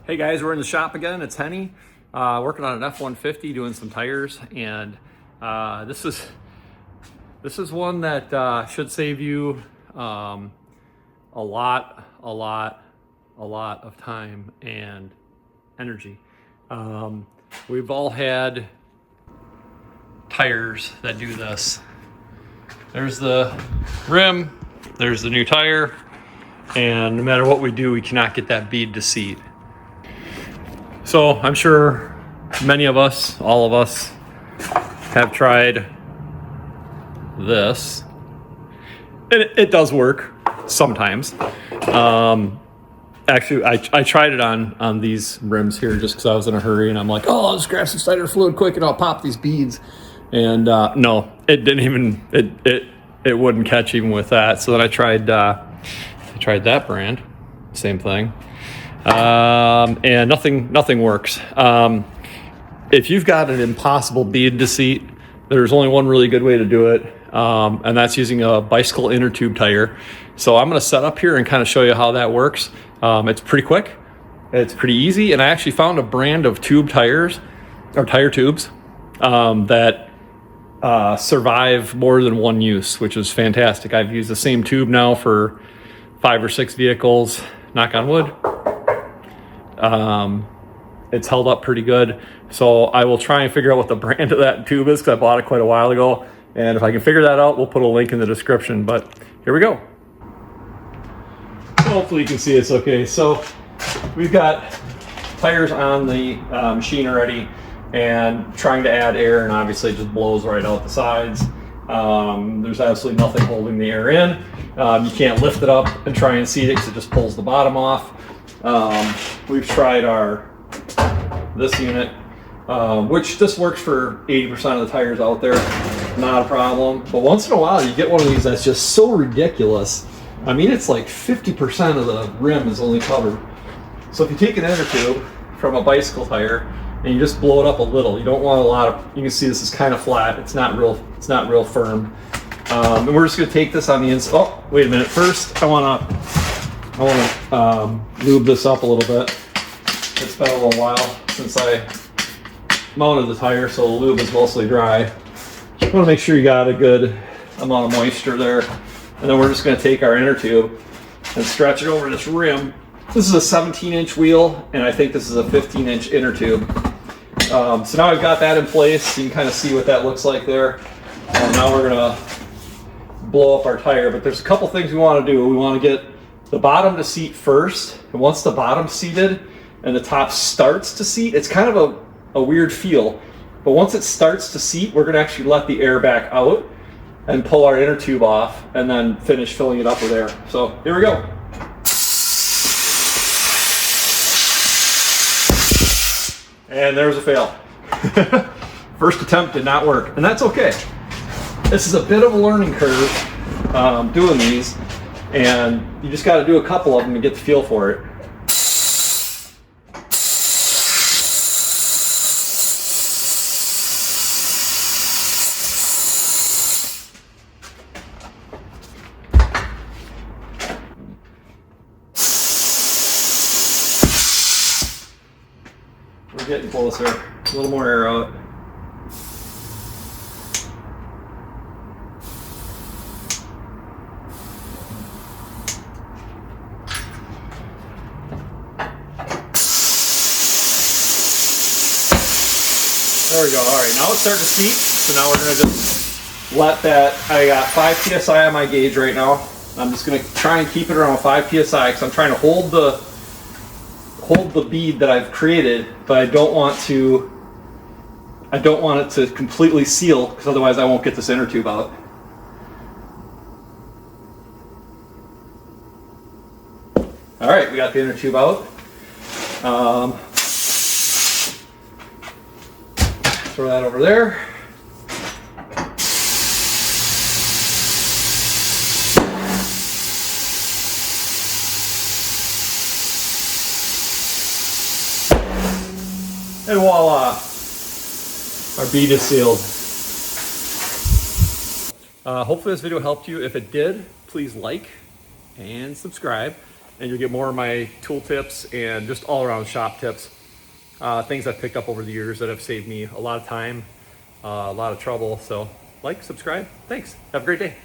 Hey guys, we're in the shop again. It's Henny, working on an F-150, doing some tires, and this is one that should save you a lot of time and energy. We've all had tires that do this. There's the rim, there's the new tire, and no matter what we do, we cannot get that bead to seat. So I'm sure many of us, all of us, have tried this. And it does work sometimes. Actually, I tried it on these rims here just because I was in a hurry, and I'm like, oh, I'll just grab some starter fluid quick and I'll pop these beads. And no, it didn't even, it wouldn't catch even with that. So then I tried that brand, same thing. And nothing works. If you've got an impossible bead to seat, there's only one really good way to do it, and that's using a bicycle inner tube tire. So I'm going to set up here and kind of show you how that works. It's pretty quick, it's pretty easy, and I actually found a brand of tube tires, or tire tubes, that survive more than one use, which is fantastic. I've used the same tube now for 5 or 6 vehicles, knock on wood. It's held up pretty good. So I will try and figure out what the brand of that tube is, because I bought it quite a while ago. And if I can figure that out, we'll put a link in the description. But here we go. Hopefully you can see it's okay. So we've got tires on the machine already, and trying to add air, and obviously it just blows right out the sides. There's absolutely nothing holding the air in. You can't lift it up and try and seat it because it just pulls the bottom off. We've tried this unit, which this works for 80% of the tires out there, not a problem. But once in a while you get one of these that's just so ridiculous. I mean, it's like 50% of the rim is only covered. So if you take an inner tube from a bicycle tire and you just blow it up a little, you don't want a lot of, you can see this is kind of flat, it's not real firm. And we're just going to take this on the inside. Oh, wait a minute. First, I want to lube this up a little bit. It's been a little while since I mounted the tire, so the lube is mostly dry. Just want to make sure you got a good amount of moisture there. And then we're just going to take our inner tube and stretch it over this rim. This is a 17-inch wheel, and I think this is a 15-inch inner tube. So now I've got that in place. You can kind of see what that looks like there. Now we're going to blow up our tire, but there's a couple things we want to do. We want to get the bottom to seat first, and once the bottom's seated and the top starts to seat, it's kind of a weird feel, but once it starts to seat, we're going to actually let the air back out and pull our inner tube off and then finish filling it up with air. So here we go. And there's a fail. First attempt did not work, and that's okay. This is a bit of a learning curve doing these, and you just got to do a couple of them to get the feel for it. We're getting closer. A little more air out. There we go. All right, now it's starting to seat. So now we're going to just let that, I got 5 PSI on my gauge right now. I'm just going to try and keep it around 5 PSI because I'm trying to hold the bead that I've created, but I don't want it to completely seal, because otherwise I won't get this inner tube out. All right, we got the inner tube out. Throw that over there. And voila, our bead is sealed. Hopefully this video helped you. If it did, please like and subscribe. and you'll get more of my tool tips and just all around shop tips. Things I've picked up over the years that have saved me a lot of time, a lot of trouble. So like, subscribe. Thanks. Have a great day.